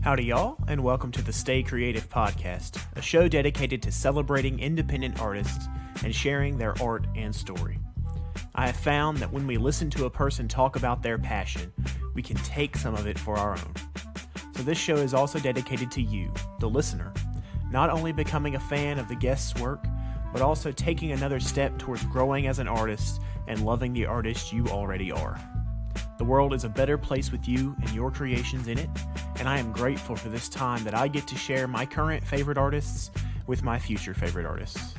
Howdy y'all, and welcome to the Stay Creative Podcast, a show dedicated to celebrating independent artists and sharing their art and story. I have found that when we listen to a person talk about their passion, we can take some of it for our own. So this show is also dedicated to you, the listener, not only becoming a fan of the guest's work, but also taking another step towards growing as an artist and loving the artist you already are. The world is a better place with you and your creations in it, and I am grateful for this time that I get to share my current favorite artists with my future favorite artists.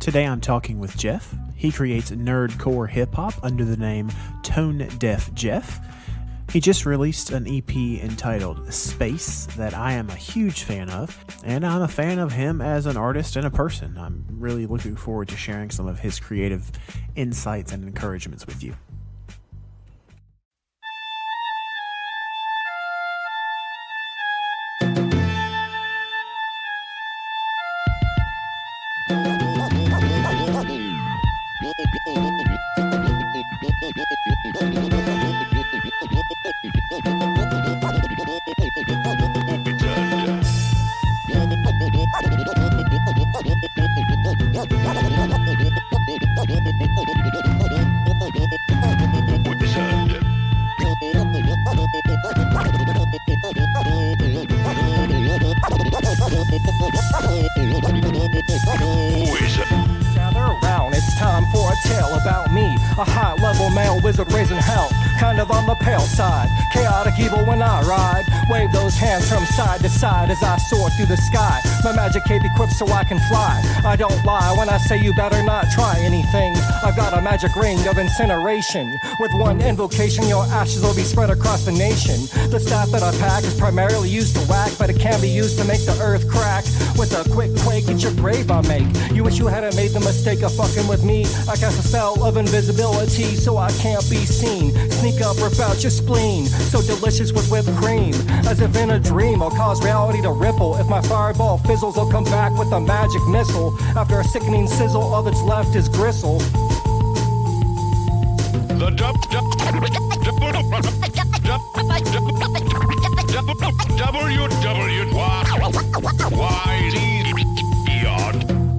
Today I'm talking with Jeff. He creates nerdcore hip-hop under the name Tone Deaf Jeff. He just released an EP entitled Space that I am a huge fan of, and I'm a fan of him as an artist and a person. I'm really looking forward to sharing some of his creative insights and encouragements with you. Gather around, it's time for a tale about me. A high-level male wizard raising hell, kind of on the pale side. Chaotic evil when I ride. Wave those hands from side to side as I soar through the sky. My magic cape equipped so I can fly. I don't lie when I say you better not try anything. I've got a magic ring of incineration. With one invocation, your ashes will be spread across the nation. The staff that I pack is primarily used to whack, but it can be used to make the earth crack. With a quick quake, it's your grave I make. You wish you hadn't made the mistake of fucking with me. I cast a spell of invisibility so I can't be seen. Sneak up, rip out your spleen. So delicious with whipped cream. As if in a dream, I'll cause reality to ripple. If my fireball fizzles, I'll come back with a magic missile. After a sickening sizzle, all that's left is gristle. The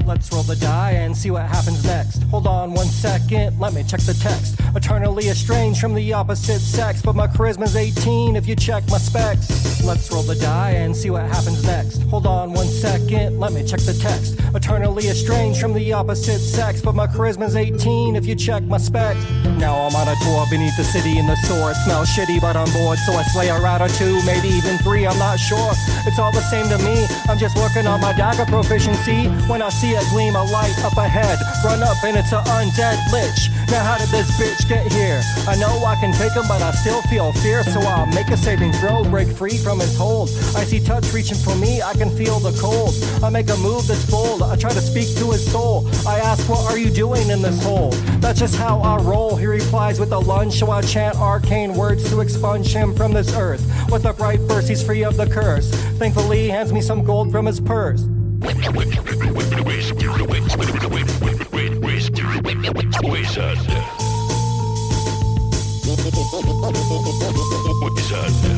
Let's roll the die and see what happens next. Hold on 1 second, let me check the text. Eternally estranged from the opposite sex, but my charisma's 18 if you check my specs. Let's roll the die and see what happens next. Hold on 1 second, let me check the text. Eternally estranged from the opposite sex, but my charisma's 18 if you check my specs. Now I'm on a tour beneath the city in the store. It smells shitty but I'm bored, so I slay a rat or two, maybe even 3, I'm not sure. It's all the same to me, I'm just working on my dagger proficiency. When I see a gleam of light up ahead, run up and it's an undead lich. Now how did this bitch get here? I know I can take him, but I still feel fear, so I'll make a saving throw, break free from his hold. Icy touch reaching for me, I can feel the cold. I make a move that's bold, I try to speak to his soul. I ask, what are you doing in this hole? That's just how I roll, he replies with a lunge, so I chant arcane words to expunge him from this earth. With a bright verse, he's free of the curse. Thankfully, he hands me some gold from his purse.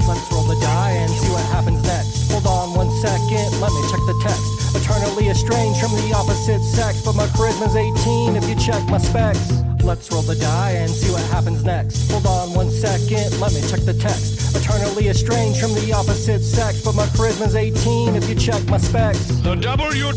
Let's roll the die and see what happens next. Hold on 1 second, let me check the text. Eternally estranged from the opposite sex, but my charisma's 18 if you check my specs. Let's roll the die and see what happens next. Hold on 1 second, let me check the text. Eternally estranged from the opposite sex, but my charisma's 18 if you check my specs. The W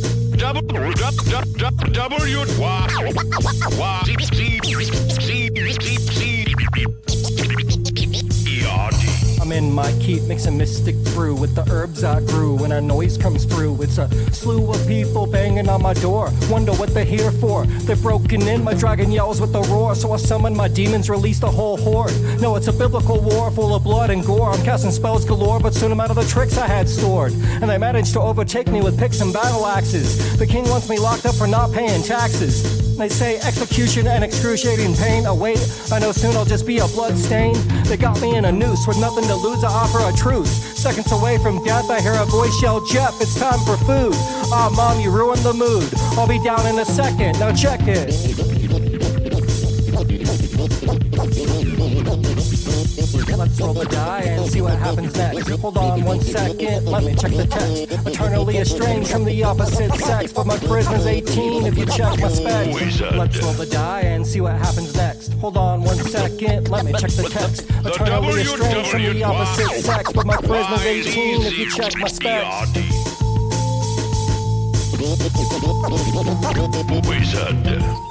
I'm in my keep mixing mystic brew with the herbs I grew. When a noise comes through, it's a slew of people banging on my door. Wonder what they're here for. They're broken in, my dragon yells with a roar. So I summon my demons, release the whole horde. No, it's a biblical war full of blood and gore. I'm casting spells galore, but soon I'm out of the tricks I had stored. And they managed to overtake me with picks and battle axes. The king wants me locked up for not paying taxes. They say execution and excruciating pain await. I know soon I'll just be a blood stain. They got me in a noose with nothing to lose. I offer a truce. Seconds away from death, I hear a voice yell, Jeff, it's time for food. Ah, Mom, you ruined the mood. I'll be down in a second. Now check it. Let's roll the die and see what happens next. Hold on 1 second, let me check the text. Eternally estranged from the opposite sex, but my charisma's 18 if you check my specs. Let's roll the die and see what happens next. Hold on 1 second, let me check the text. Eternally estranged from the opposite sex, but my charisma's 18 if you check my specs. The WWYCERD.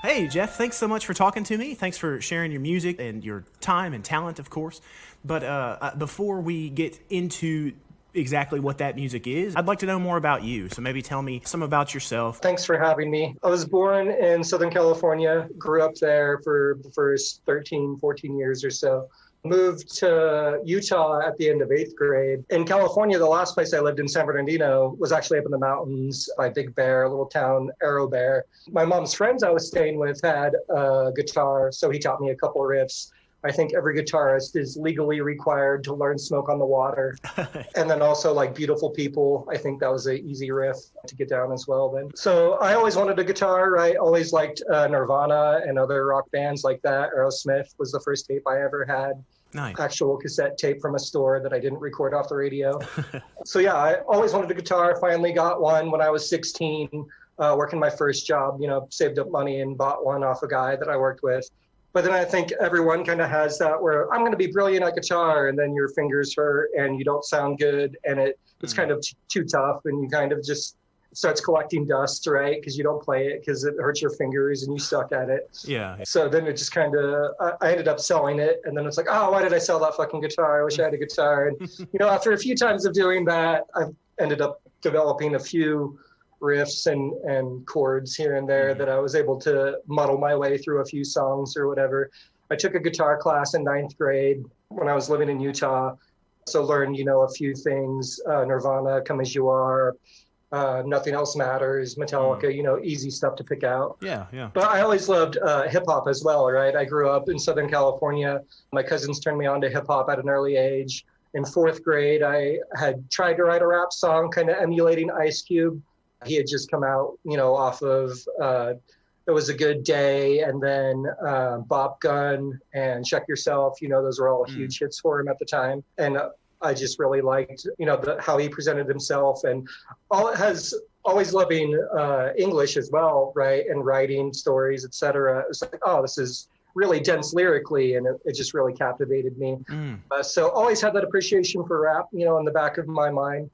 Hey, Jeff, thanks so much for talking to me. Thanks for sharing your music and your time and talent, of course. But before we get into exactly what that music is, I'd like to know more about you. So maybe tell me some about yourself. Thanks for having me. I was born in Southern California, grew up there for the first 13, 14 years or so. Moved to Utah at the end of 8th grade. In California, the last place I lived in San Bernardino was actually up in the mountains by Big Bear, a little town, Arrow Bear. My mom's friends I was staying with had a guitar, so he taught me a couple riffs. I think every guitarist is legally required to learn Smoke on the Water. And then also like Beautiful People. I think that was an easy riff to get down as well then. So I always wanted a guitar, right? Always liked Nirvana and other rock bands like that. Aerosmith was the first tape I ever had. Nice. Actual cassette tape from a store that I didn't record off the radio. So yeah, I always wanted a guitar. Finally got one when I was 16, working my first job, saved up money and bought one off a guy that I worked with. But then I think everyone kind of has that where I'm going to be brilliant at guitar, and then your fingers hurt and you don't sound good, and it's kind of too tough, and you kind of just starts collecting dust, right? Because you don't play it because it hurts your fingers and you suck at it. Yeah. So then it just kind of, I ended up selling it, and then it's like, oh, why did I sell that fucking guitar? I wish I had a guitar. And after a few times of doing that, I've ended up developing a few riffs and chords here and there that I was able to muddle my way through a few songs or whatever. I took a guitar class in 9th grade when I was living in Utah. So learned, a few things, Nirvana, Come As You Are, Nothing Else Matters, Metallica, easy stuff to pick out. Yeah. But I always loved hip hop as well, right? I grew up in Southern California. My cousins turned me on to hip hop at an early age. In 4th grade, I had tried to write a rap song, kind of emulating Ice Cube. He had just come out, off of It Was a Good Day, and then Bop Gun and Check Yourself. Those were all huge hits for him at the time. And I just really liked, how he presented himself, and always loving English as well, right? And writing stories, etc. It was like, oh, this is really dense lyrically, and it just really captivated me. So always had that appreciation for rap, in the back of my mind.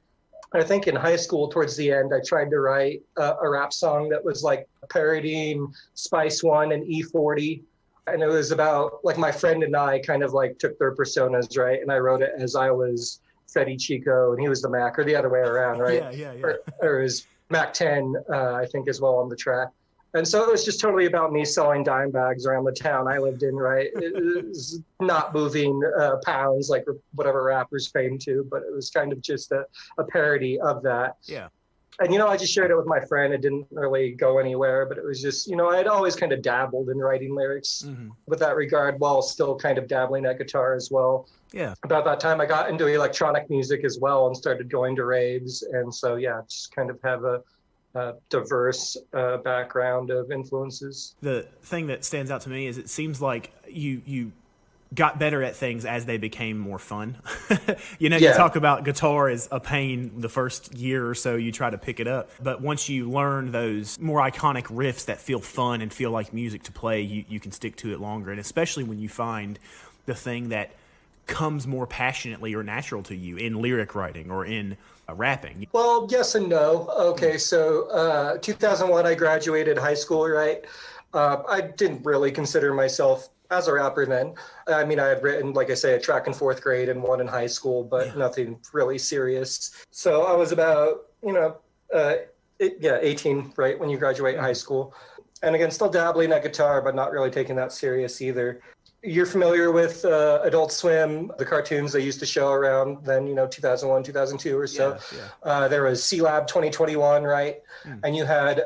I think in high school, towards the end, I tried to write a rap song that was like parodying Spice One and E40. And it was about like my friend and I kind of like took their personas, right? And I wrote it as I was Fetty Chico and he was the Mac, or the other way around, right? Yeah. Or it was Mac 10, I think, as well on the track. And so it was just totally about me selling dime bags around the town I lived in, right? It was not moving pounds like whatever rappers fame to, but it was kind of just a parody of that. Yeah. And, I just shared it with my friend. It didn't really go anywhere, but it was just, I'd always kind of dabbled in writing lyrics with that regard, while still kind of dabbling at guitar as well. Yeah. About that time, I got into electronic music as well and started going to raves. And so, yeah, just kind of have a diverse background of influences. The thing that stands out to me is it seems like you got better at things as they became more fun. You talk about guitar as a pain the first year or so you try to pick it up, but once you learn those more iconic riffs that feel fun and feel like music to play, you can stick to it longer. And especially when you find the thing that comes more passionately or natural to you in lyric writing or in rapping. Well, yes and no. Okay, so 2001, I graduated high school, right? I didn't really consider myself as a rapper then. I mean, I had written, like I say, a track in 4th grade and one in high school, but nothing really serious. So I was about, 18, right, when you graduate high school. And again, still dabbling at guitar, but not really taking that serious either. You're familiar with Adult Swim, the cartoons they used to show around then, 2001, 2002 or so. Yeah. There was C-Lab 2021, right? And you had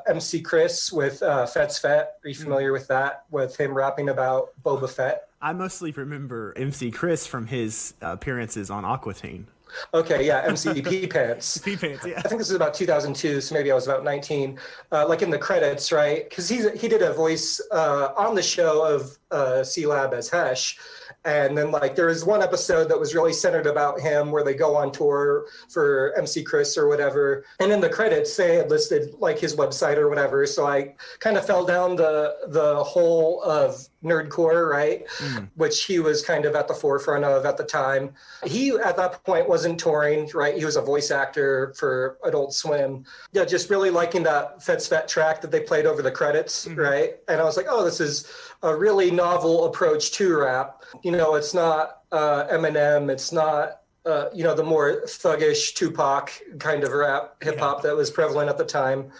MC Chris with Fet's Fet. Are you familiar with that? With him rapping about Boba Fett? I mostly remember MC Chris from his appearances on Aqua Teen. Okay, yeah, MCP Pants. P-Pants, yeah. I think this is about 2002, so maybe I was about 19. Like in the credits, right? Because he did a voice on the show of C-Lab as Hesh. And then like there was one episode that was really centered about him where they go on tour for MC Chris or whatever. And in the credits, they had listed like his website or whatever. So I kind of fell down the hole of nerdcore, right? Which he was kind of at the forefront of at the time. He, at that point, wasn't touring, right? He was a voice actor for Adult Swim. Yeah, just really liking that Fetsvet track that they played over the credits, right? And I was like, oh, this is a really novel approach to rap. You know, it's not Eminem, it's not, you know, the more thuggish Tupac kind of rap, hip hop that was prevalent at the time.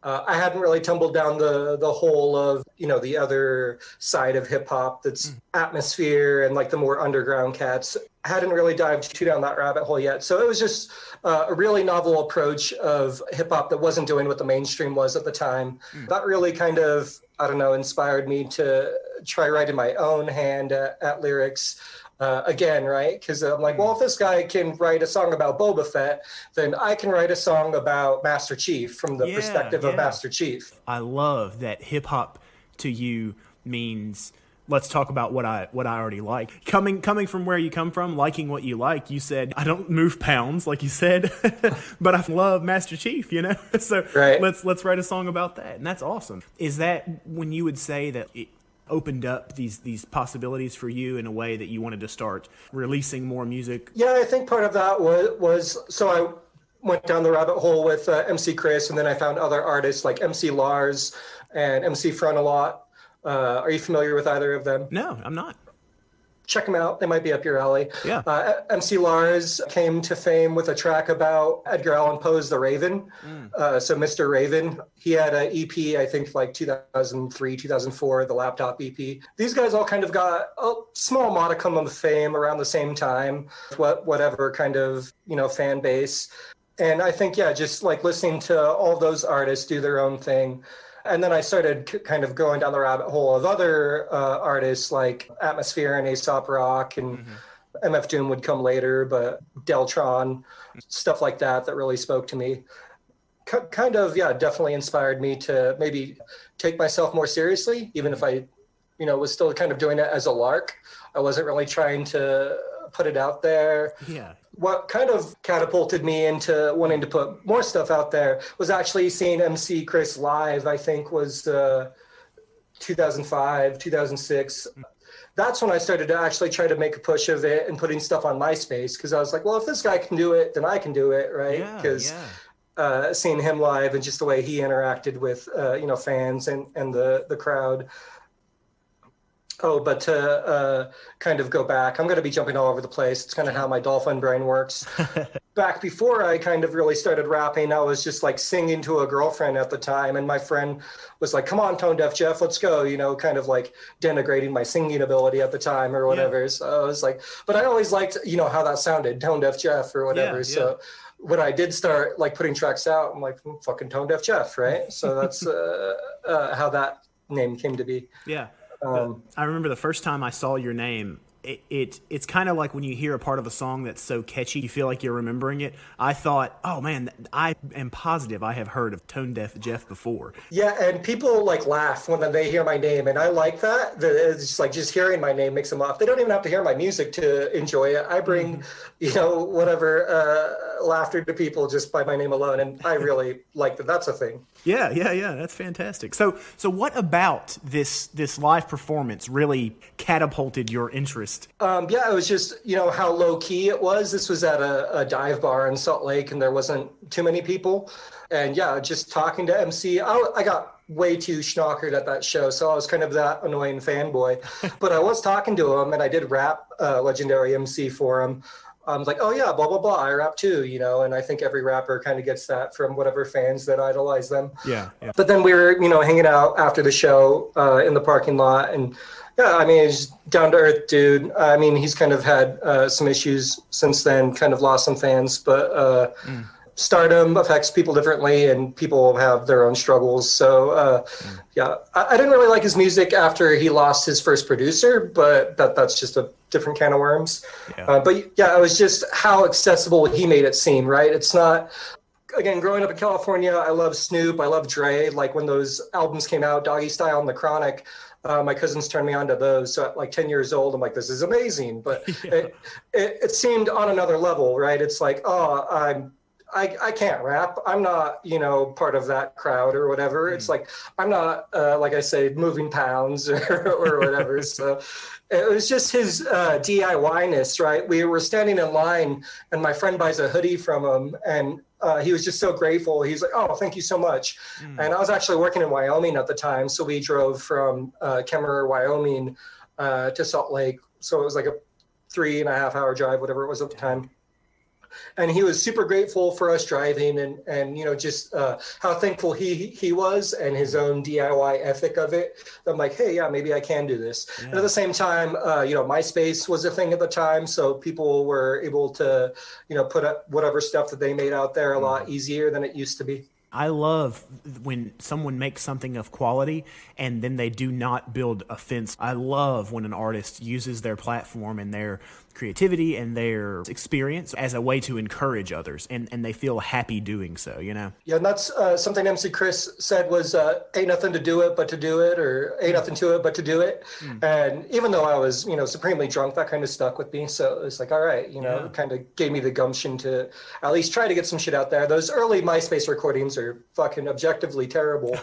I hadn't really tumbled down the hole of, you know, the other side of hip hop that's atmosphere and like the more underground cats. I hadn't really dived too down that rabbit hole yet. So it was just a really novel approach of hip hop that wasn't doing what the mainstream was at the time. That really kind of, I don't know, inspired me to try writing my own hand at lyrics. Again, right? Because I'm like, well, if this guy can write a song about Boba Fett, then I can write a song about Master Chief from the perspective of Master Chief. I love that hip hop to you means let's talk about what I already like. Coming from where you come from, liking what you like, you said I don't move pounds, like you said, but I love Master Chief, you know. So let's write a song about that, and that's awesome. Is that when you would say that it opened up these possibilities for you in a way that you wanted to start releasing more music? Yeah, I think part of that was so I went down the rabbit hole with MC Chris, and then I found other artists like MC Lars and MC Frontalot. Are you familiar with either of them? No, I'm not. Check them out. They might be up your alley. Yeah. MC Lars came to fame with a track about Edgar Allan Poe's The Raven. So Mr. Raven, he had an EP, I think like 2003, 2004, the Laptop EP. These guys all kind of got a small modicum of fame around the same time, whatever kind of, you know, fan base. And I think, yeah, just like listening to all those artists do their own thing. And then I started kind of going down the rabbit hole of other artists like Atmosphere and Aesop Rock, and MF Doom would come later, but Deltron, stuff like that really spoke to me. Kind of, yeah, definitely inspired me to maybe take myself more seriously, even if I, you know, was still kind of doing it as a lark. I wasn't really trying to put it out there. Yeah. What kind of catapulted me into wanting to put more stuff out there was actually seeing MC Chris live, I think was 2005, 2006. That's when I started to actually try to make a push of it and putting stuff on MySpace, because I was like, well, if this guy can do it, then I can do it, right? Because seeing him live and just the way he interacted with, you know, fans and the crowd. Oh, but to kind of go back, I'm going to be jumping all over the place. It's kind of how my dolphin brain works. Back before I kind of really started rapping, I was just like singing to a girlfriend at the time. And my friend was like, come on, Tone Deaf Jeff, let's go, you know, kind of like denigrating my singing ability at the time or whatever. So I was like, but I always liked, you know, how that sounded, Tone Deaf Jeff or whatever. So when I did start like putting tracks out, I'm like, fucking Tone Deaf Jeff, right? So that's how that name came to be. Yeah. I remember the first time I saw your name, it's kind of like when you hear a part of a song that's so catchy, you feel like you're remembering it. I thought, oh man, I am positive I have heard of Tone Deaf Jeff before. Yeah, and people like laugh when they hear my name, and I like that. It's just like just hearing my name makes them laugh. They don't even have to hear my music to enjoy it. I bring, you know, whatever laughter to people just by my name alone, and I really like that. That's a thing. Yeah, that's fantastic. So what about this live performance really catapulted your interest? Yeah, it was just, you know, how low key it was. This was at a dive bar in Salt Lake, and there wasn't too many people. And yeah, just talking to MC, I got way too schnockered at that show, so I was kind of that annoying fanboy. But I was talking to him, and I did rap Legendary MC for him. I was like, oh yeah, blah, blah, blah, I rap too, you know, and I think every rapper kind of gets that from whatever fans that idolize them. Yeah. But then we were, you know, hanging out after the show in the parking lot, and yeah, I mean, he's down to earth dude. I mean, he's kind of had some issues since then, kind of lost some fans, but stardom affects people differently, and people have their own struggles. So yeah, I didn't really like his music after he lost his first producer, but that's just a different can of worms. Yeah. But yeah, it was just how accessible he made it seem, right? It's not, again, growing up in California, I love Snoop, I love Dre. Like when those albums came out, Doggy Style and The Chronic, my cousins turned me on to those. So at like 10 years old, I'm like, this is amazing. But it seemed on another level, right? It's like, oh, I can't rap. I'm not, you know, part of that crowd or whatever. It's like, I'm not, like I say, moving pounds or whatever. So it was just his DIY-ness, right? We were standing in line and my friend buys a hoodie from him, and he was just so grateful. He's like, oh, thank you so much. And I was actually working in Wyoming at the time. So we drove from Kemmerer, Wyoming to Salt Lake. So it was like a 3.5 hour drive, whatever it was at the time. And he was super grateful for us driving, and you know, just how thankful he was, and his own DIY ethic of it. I'm like, hey, yeah, maybe I can do this. Yeah. And at the same time, you know, MySpace was a thing at the time, so people were able to, you know, put up whatever stuff that they made out there a lot easier than it used to be. I love when someone makes something of quality and then they do not build a fence. I love when an artist uses their platform and their creativity and their experience as a way to encourage others, and they feel happy doing so, you know? Yeah, and that's something MC Chris said was, ain't nothing to do it but to do it, or ain't nothing to it but to do it. And even though I was, you know, supremely drunk, that kind of stuck with me. So it was like, all right, you know, it kind of gave me the gumption to at least try to get some shit out there. Those early MySpace recordings are fucking objectively terrible.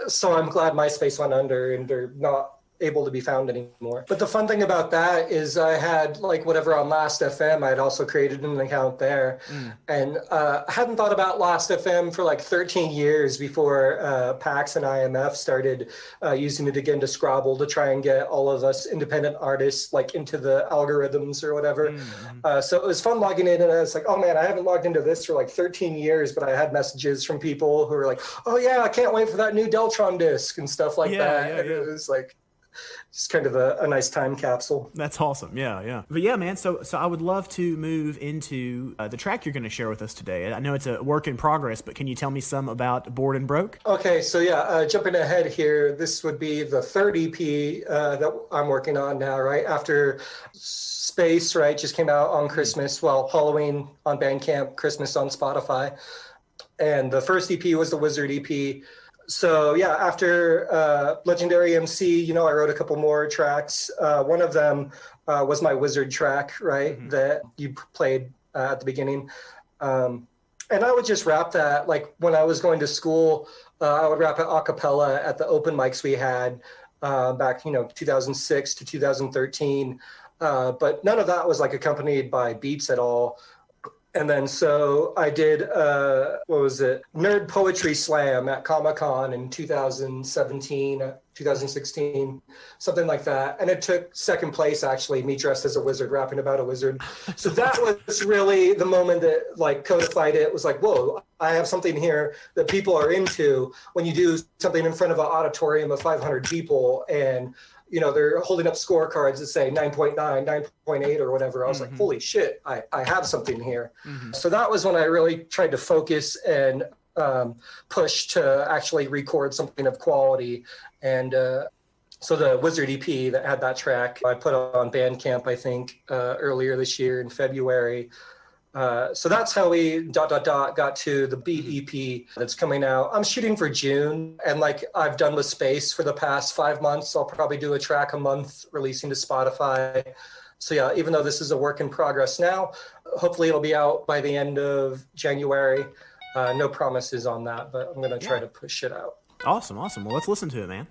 So I'm glad MySpace went under and they're not able to be found anymore. But the fun thing about that is I had like whatever on Last FM, I had also created an account there. And I hadn't thought about Last FM for like 13 years before PAX and IMF started using it again to Scrabble to try and get all of us independent artists like into the algorithms or whatever. So it was fun logging in, and I was like, oh man, I haven't logged into this for like 13 years, but I had messages from people who were like, oh yeah, I can't wait for that new Deltron disc and stuff like that. And it was like, just kind of a nice time capsule. That's awesome. Yeah. But yeah, man, so I would love to move into the track you're going to share with us today. I know it's a work in progress, but can you tell me some about Bored and Broke? Okay, so yeah, jumping ahead here, this would be the third EP that I'm working on now, right? After Space, right, just came out on Christmas, well, Halloween on Bandcamp, Christmas on Spotify. And the first EP was the Wizard EP. So yeah, after Legendary MC, you know, I wrote a couple more tracks. One of them was my Wizard track, right, that you played at the beginning. And I would just rap that, like when I was going to school, I would rap it a cappella at the open mics we had back, you know, 2006 to 2013. But none of that was like accompanied by beats at all. And then so I did, Nerd Poetry Slam at Comic-Con in 2017, 2016, something like that. And it took second place, actually, me dressed as a wizard, rapping about a wizard. So that was really the moment that like codified it. It was like, whoa, I have something here that people are into when you do something in front of an auditorium of 500 people and you know, they're holding up scorecards that say 9.9, 9.8 or whatever. I was like, holy shit, I have something here. So that was when I really tried to focus and push to actually record something of quality. And so the Wizard EP that had that track, I put on Bandcamp, I think, earlier this year in February. So that's how we got to the Beat EP that's coming out. I'm shooting for June, and like I've done with Space for the past 5 months, I'll probably do a track a month releasing to Spotify. So yeah, even though this is a work in progress now, hopefully it'll be out by the end of January. No promises on that, but I'm going to try to push it out. Awesome. Well, let's listen to it, man.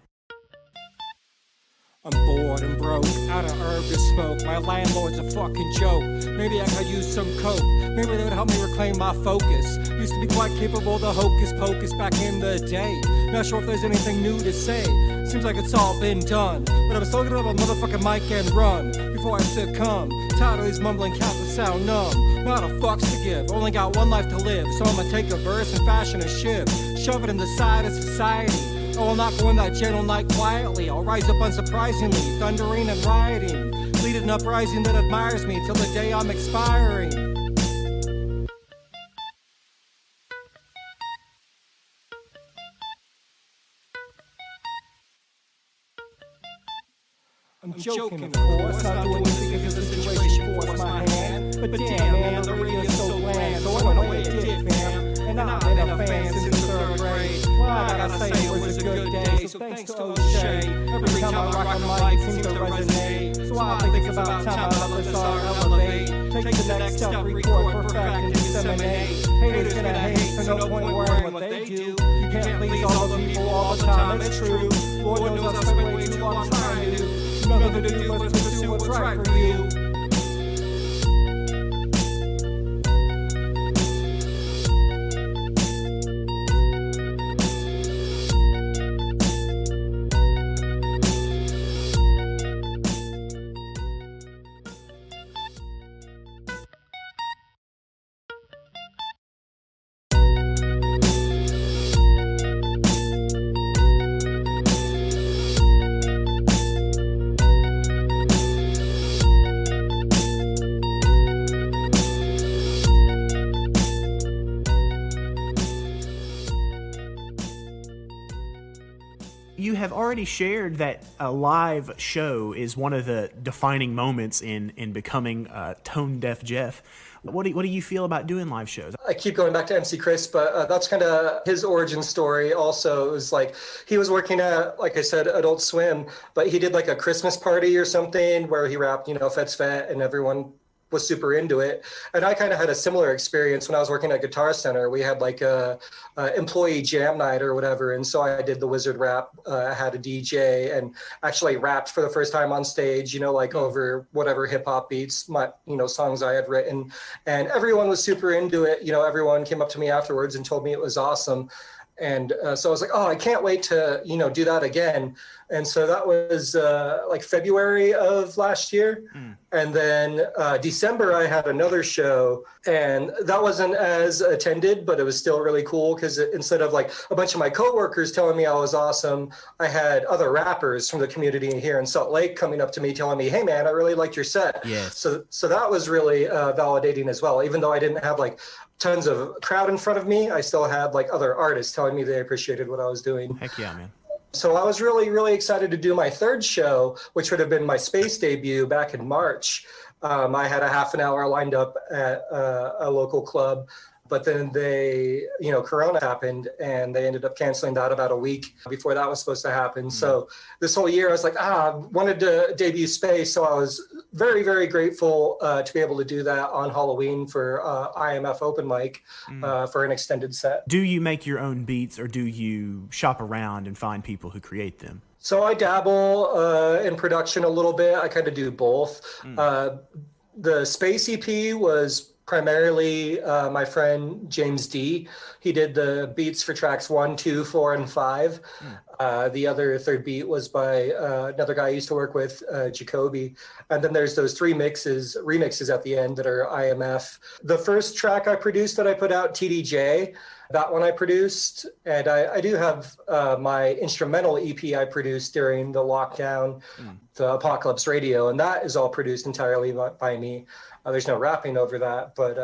I'm bored and broke, out of herb to smoke. My landlord's a fucking joke. Maybe I could use some coke. Maybe they would help me reclaim my focus. Used to be quite capable, the hocus pocus back in the day. Not sure if there's anything new to say. Seems like it's all been done. But I'm still gonna have a motherfucking mic and run before I succumb. Tired of these mumbling cats that sound numb. Not a fucks to give, only got one life to live. So I'ma take a verse and fashion a shiv. Shove it in the side of society. Oh, I'll not go in that gentle night quietly. I'll rise up unsurprisingly, thundering and rioting. Lead an uprising that admires me till the day I'm expiring. I'm joking, of course, not doing this because the situation forced my hand. But damn, man, the radio's so bland, so I went away it did, fam. And I've been a fan since the 3rd grade. Well, I gotta say it was a good day, so thanks to O'Shea. Every time I rock a mic, it seems to resonate. So I think it's about time I let this art elevate. Take the next step, record, perfect, and disseminate. Haters gonna hate, so no point worrying what they do. You can't please all the people all the time, it's true. Lord knows I spent way too long trying to do. Nothing to do but to pursue what's right for you. You have already shared that a live show is one of the defining moments in becoming Tone Deaf Jeff. What do you feel about doing live shows? I keep going back to MC Chris, but that's kind of his origin story also. It was like he was working at, like I said, Adult Swim, but he did like a Christmas party or something where he rapped, Fet's Fet, and everyone was super into it. And I kind of had a similar experience when I was working at Guitar Center. We had like a employee jam night or whatever. And so I did the Wizard rap. I had a DJ and actually rapped for the first time on stage, over whatever hip hop beats, songs I had written. And everyone was super into it. Everyone came up to me afterwards and told me it was awesome. And so I was like, oh, I can't wait to, do that again. And so that was like February of last year. And then December, I had another show, and that wasn't as attended, but it was still really cool because instead of like a bunch of my coworkers telling me I was awesome, I had other rappers from the community here in Salt Lake coming up to me telling me, hey, man, I really liked your set. Yes. So that was really validating as well. Even though I didn't have like tons of crowd in front of me, I still had like other artists telling me they appreciated what I was doing. Heck yeah, man. So I was really, really excited to do my third show, which would have been my space debut back in March. I had a half an hour lined up at a local club, but then Corona happened and they ended up canceling that about a week before that was supposed to happen. So this whole year I was like, wanted to debut space. So I was very, very grateful to be able to do that on Halloween for IMF open mic for an extended set. Do you make your own beats or do you shop around and find people who create them? So I dabble in production a little bit. I kind of do both. The Space EP was primarily my friend James D. He did the beats for tracks 1, 2, 4, and 5. The other third beat was by another guy I used to work with, Jacoby. And then there's those 3 remixes at the end that are IMF. The first track I produced that I put out, TDJ, that one I produced. And I do have my instrumental EP I produced during the lockdown, the Apocalypse Radio, and that is all produced entirely by me. There's no rapping over that, but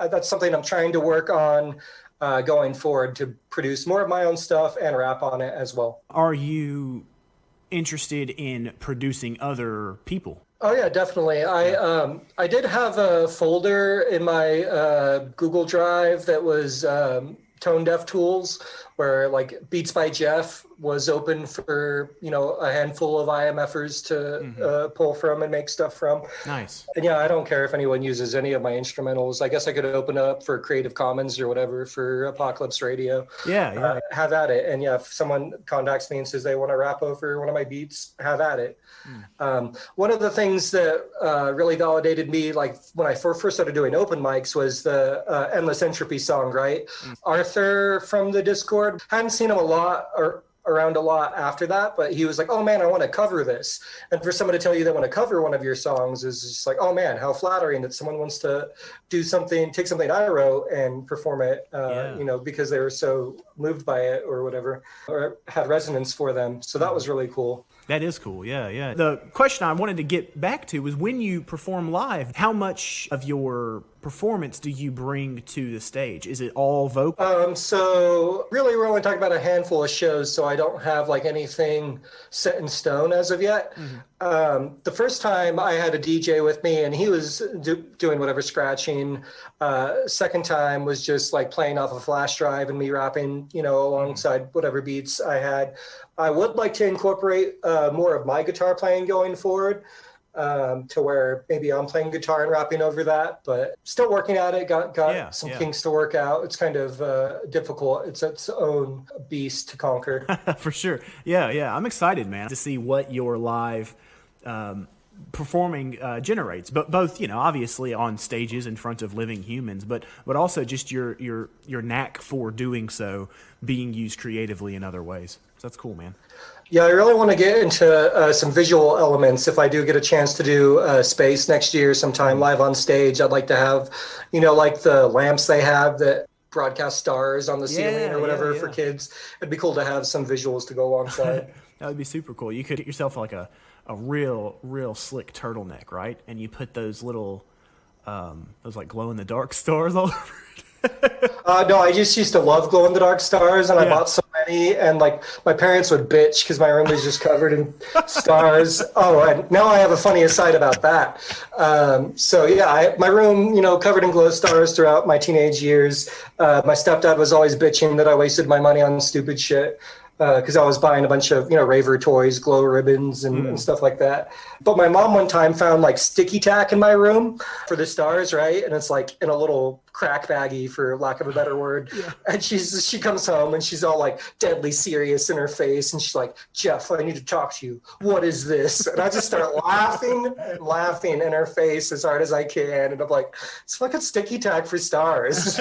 that's something I'm trying to work on going forward, to produce more of my own stuff and rap on it as well. Are you interested in producing other people? Oh yeah, definitely. I did have a folder in my Google Drive that was Tone Deaf Tools, where like Beats by Jeff was open for, a handful of IMFers to pull from and make stuff from. Nice. And yeah, I don't care if anyone uses any of my instrumentals. I guess I could open up for Creative Commons or whatever for Apocalypse Radio. Yeah. Have at it. And yeah, if someone contacts me and says they want to rap over one of my beats, have at it. One of the things that really validated me, like when I first started doing open mics, was the Endless Entropy song, right? Arthur from the Discord, hadn't seen him around a lot after that, but he was like, oh man, I want to cover this. And for someone to tell you they want to cover one of your songs is just like, oh man, how flattering that someone wants to take something I wrote and perform it, because they were so moved by it or whatever, or had resonance for them. So that was really cool. That is cool. Yeah, yeah. The question I wanted to get back to was when you perform live, how much of your performance do you bring to the stage? Is it all vocal? So really we're only talking about a handful of shows, so I don't have like anything set in stone as of yet. The first time I had a DJ with me and he was doing whatever scratching. Second time was just like playing off a flash drive and me rapping, alongside whatever beats I had. I would like to incorporate more of my guitar playing going forward, to where maybe I'm playing guitar and rapping over that, but still working at it. Got some kinks to work out. It's kind of difficult. It's its own beast to conquer. For sure. Yeah. I'm excited, man, to see what your live performing generates, but both, obviously on stages in front of living humans, but also just your knack for doing so being used creatively in other ways. So that's cool, man. Yeah, I really want to get into some visual elements. If I do get a chance to do space next year sometime live on stage, I'd like to have, like the lamps they have that broadcast stars on the ceiling or whatever for kids. It'd be cool to have some visuals to go alongside. That would be super cool. You could get yourself like a real slick turtleneck, right? And you put those little, those like glow in the dark stars all over it. No, I just used to love glow in the dark stars, and I bought so many, and like my parents would bitch because my room was just covered in stars. Oh, and now I have a funny aside about that. My room, covered in glow stars throughout my teenage years. My stepdad was always bitching that I wasted my money on stupid shit, because I was buying a bunch of, raver toys, glow ribbons and stuff like that. But my mom one time found like sticky tack in my room for the stars, right? And it's like in a little crack baggie, for lack of a better word. And she comes home and she's all like deadly serious in her face. And she's like, "Jeff, I need to talk to you. What is this?" And I just start laughing in her face as hard as I can. And I'm like, "It's fucking sticky tack for stars."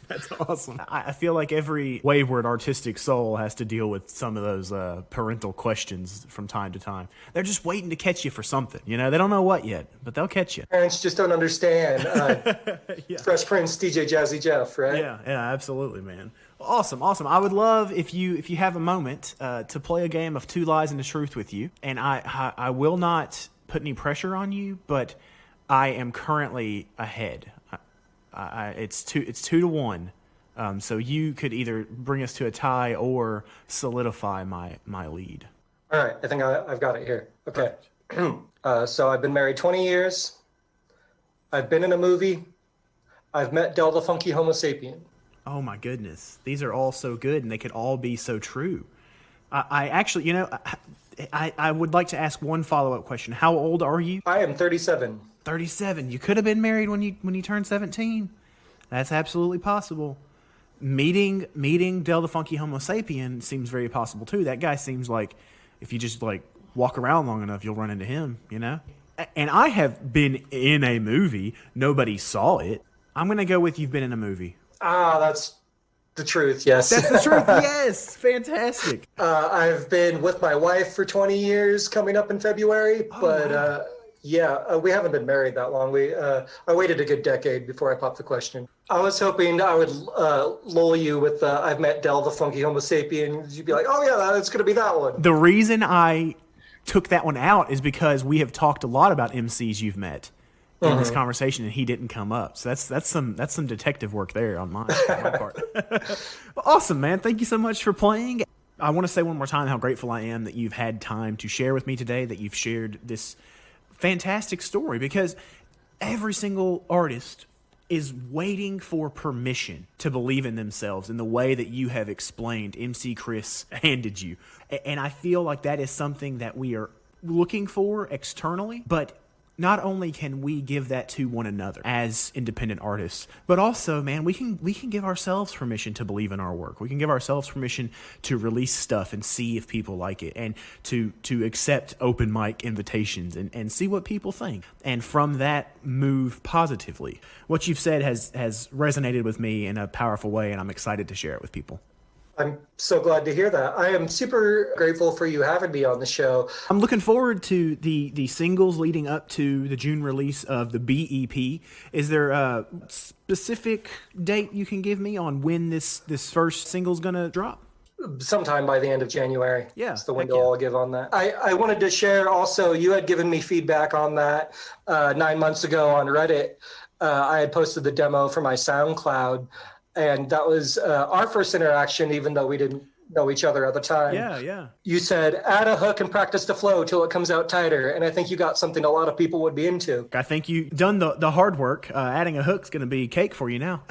That's awesome. I feel like every wayward artistic soul has to deal with some of those parental questions from time to time. They're just waiting to catch you for something. They don't know what yet, but they'll catch you. Parents just don't understand. Fresh Prince, DJ Jazzy Jeff, right? Yeah, absolutely, man. Awesome. I would love if you have a moment to play a game of Two Lies and a Truth with you. And I will not put any pressure on you, but I am currently ahead. It's 2-1, so you could either bring us to a tie or solidify my lead. All right, I think I've got it here. Okay. So I've been married 20 years. I've been in a movie. I've met Del the Funky Homo Sapien. Oh my goodness, these are all so good, and they could all be so true. I actually, I would like to ask one follow-up question. How old are you? I am 37. 37. You could have been married when you turned 17. That's absolutely possible. Meeting Del the Funky Homo Sapien seems very possible too. That guy seems like if you just like walk around long enough, you'll run into him, And I have been in a movie. Nobody saw it. I'm going to go with you've been in a movie. That's the truth, yes. That's the truth, yes. Fantastic. I've been with my wife for 20 years coming up in February, wow. We haven't been married that long. I waited a good decade before I popped the question. I was hoping I would lull you with I've met Del the Funky Homo Sapien. You'd be like, oh yeah, it's going to be that one. The reason I took that one out is because we have talked a lot about MCs you've met in this conversation, and he didn't come up. So that's some detective work there on my part. Well, awesome, man. Thank you so much for playing. I want to say one more time how grateful I am that you've had time to share with me today, that you've shared this fantastic story, because every single artist is waiting for permission to believe in themselves in the way that you have explained MC Chris handed you. And I feel like that is something that we are looking for externally, but not only can we give that to one another as independent artists, but also, man, we can give ourselves permission to believe in our work. We can give ourselves permission to release stuff and see if people like it, and to accept open mic invitations and see what people think. And from that, move positively. What you've said has resonated with me in a powerful way, and I'm excited to share it with people. I'm so glad to hear that. I am super grateful for you having me on the show. I'm looking forward to the singles leading up to the June release of the BEP. Is there a specific date you can give me on when this first single's going to drop? Sometime by the end of January. Yeah, That's the window heck yeah. I'll give on that. I wanted to share also, you had given me feedback on that 9 months ago on Reddit. I had posted the demo for my SoundCloud, and that was our first interaction, even though we didn't know each other at the time. Yeah. You said, add a hook and practice the flow till it comes out tighter. And I think you got something a lot of people would be into. I think you've done the hard work. Adding a hook's going to be cake for you now.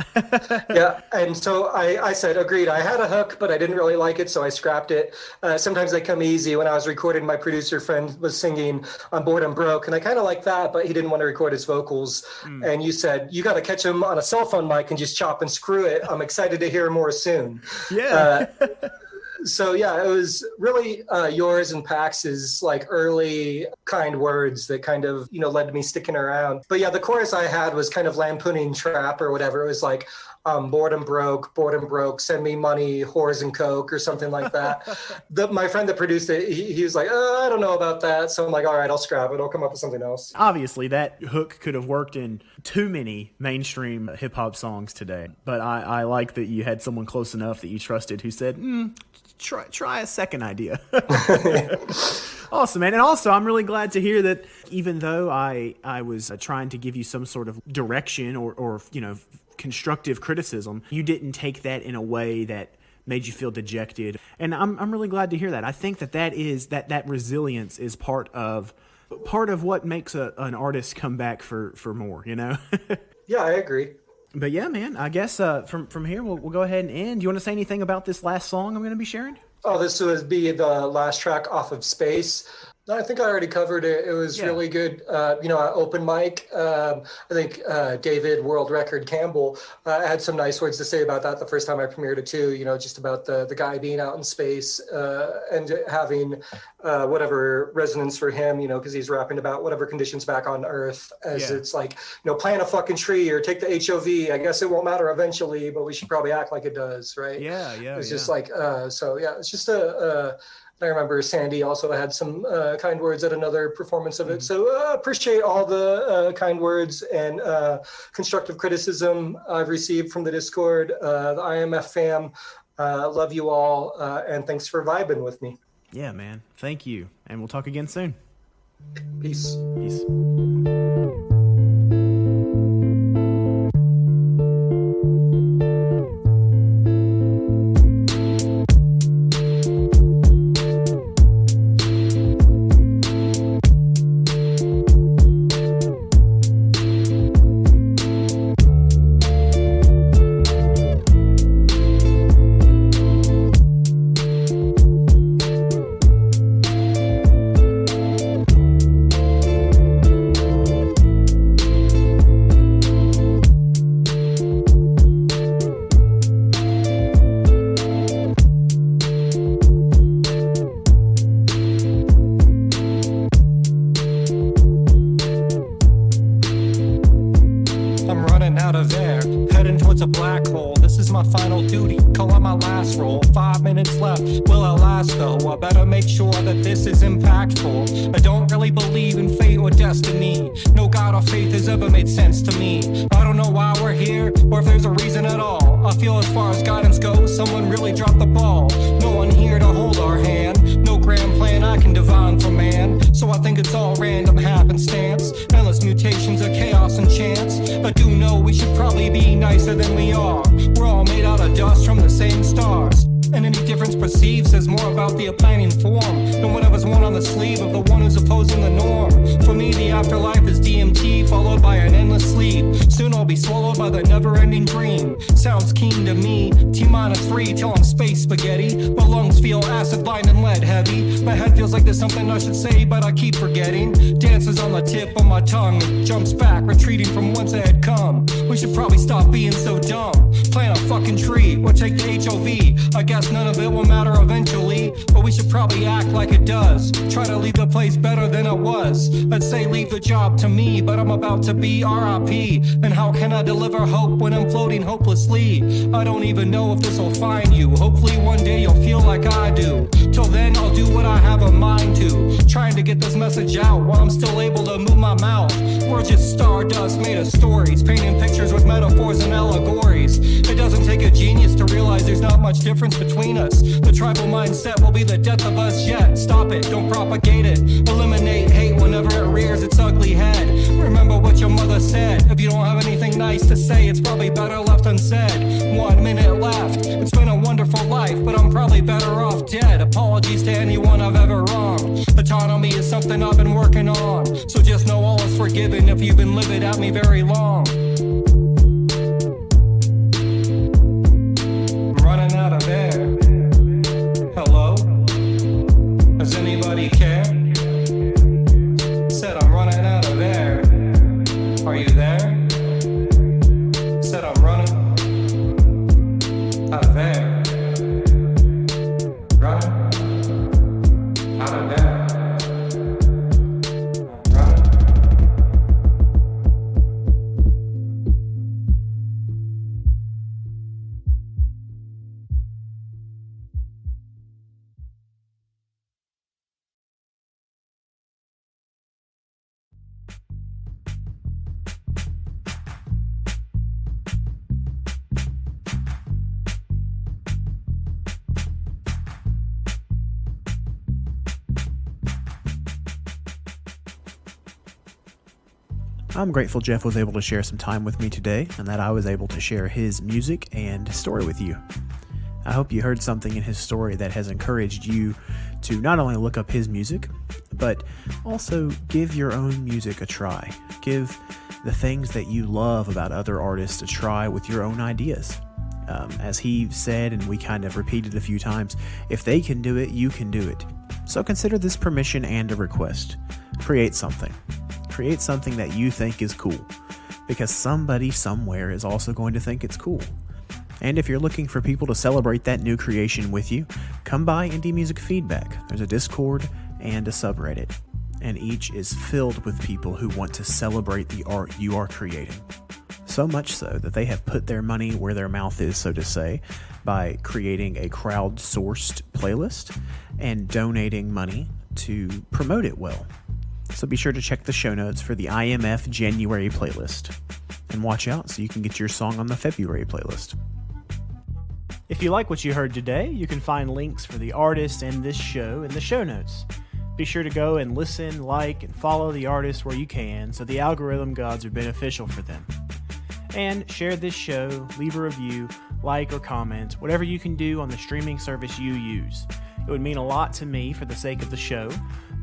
Yeah, and so I said, agreed. I had a hook, but I didn't really like it, so I scrapped it. Sometimes they come easy. When I was recording, my producer friend was singing I'm Bored and Broke, and I kind of like that, but he didn't want to record his vocals. And you said, you got to catch him on a cell phone mic and just chop and screw it. I'm excited to hear more soon. Yeah. So yeah, it was really yours and Pax's like early kind words that kind of, led to me sticking around. But yeah, the chorus I had was kind of lampooning trap or whatever. It was like, bored and broke, send me money, whores and coke or something like that. My friend that produced it, he was like, I don't know about that. So I'm like, all right, I'll scrap it. I'll come up with something else. Obviously, that hook could have worked in too many mainstream hip-hop songs today. But I like that you had someone close enough that you trusted who said, try a second idea. Awesome, man. And also, I'm really glad to hear that even though I was trying to give you some sort of direction or constructive criticism, you didn't take that in a way that made you feel dejected. And I'm really glad to hear that. I think that resilience is part of what makes an artist come back for more, Yeah, I agree. But yeah, man, I guess from here we'll go ahead and end. Do you want to say anything about this last song I'm going to be sharing? Oh, this would be the last track off of Space. I think I already covered it. It was really good. Open mic. I think David World Record Campbell had some nice words to say about that the first time I premiered it too. Just about the guy being out in space and having whatever resonance for him, because he's rapping about whatever conditions back on Earth as it's like, plant a fucking tree or take the HOV. I guess it won't matter eventually, but we should probably act like it does, right? Yeah. It's just like, it's just I remember Sandy also had some kind words at another performance of it. So appreciate all the kind words and constructive criticism I've received from the Discord, the IMF fam. Love you all, and thanks for vibing with me. Yeah, man. Thank you. And we'll talk again soon. Peace. Peace. To be RIP, and how can I deliver hope when I'm floating hopelessly? I don't even know if this will find you. Hopefully one day you'll feel like I do. Till then I'll do what I have a mind to, trying to get this message out while I'm still able to move my mouth. We're just stardust made of stories, painting pictures with metaphors and allegories. It doesn't take a genius to realize there's not much difference between us. The tribal mindset will be the death of us yet. Stop it, don't propagate it. Eliminate hate whenever it rears its ugly head. Remember what your mother said. If you don't have anything nice to say, it's probably better left unsaid. 1 minute left. It's been a wonderful life, but I'm probably better off dead. Apologies to anyone I've ever wronged. Autonomy is something I've been working on, so just know all is forgiven if you've been living at me very long. I'm running out of air. Hello? Does anybody care? Said I'm running out of air. Are you there? Said I'm running out of air. Running out of air. I'm grateful Jeff was able to share some time with me today and that I was able to share his music and story with you. I hope you heard something in his story that has encouraged you to not only look up his music, but also give your own music a try. Give the things that you love about other artists a try with your own ideas. As he said, and we kind of repeated a few times, if they can do it, you can do it. So consider this permission and a request. Create something. Create something that you think is cool, because somebody somewhere is also going to think it's cool. And if you're looking for people to celebrate that new creation with you, come by Indie Music Feedback. There's a Discord and a subreddit, and each is filled with people who want to celebrate the art you are creating. So much so that they have put their money where their mouth is, so to say, by creating a crowd-sourced playlist and donating money to promote it well. So be sure to check the show notes for the IMF January playlist. And watch out so you can get your song on the February playlist. If you like what you heard today, you can find links for the artist and this show in the show notes. Be sure to go and listen, like, and follow the artist where you can so the algorithm gods are beneficial for them. And share this show, leave a review, like or comment, whatever you can do on the streaming service you use. It would mean a lot to me for the sake of the show,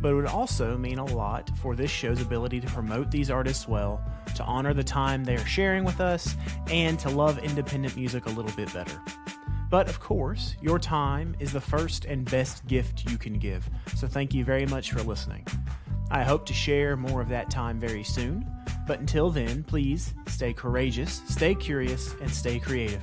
but it would also mean a lot for this show's ability to promote these artists well, to honor the time they are sharing with us, and to love independent music a little bit better. But of course, your time is the first and best gift you can give, so thank you very much for listening. I hope to share more of that time very soon, but until then, please stay courageous, stay curious, and stay creative.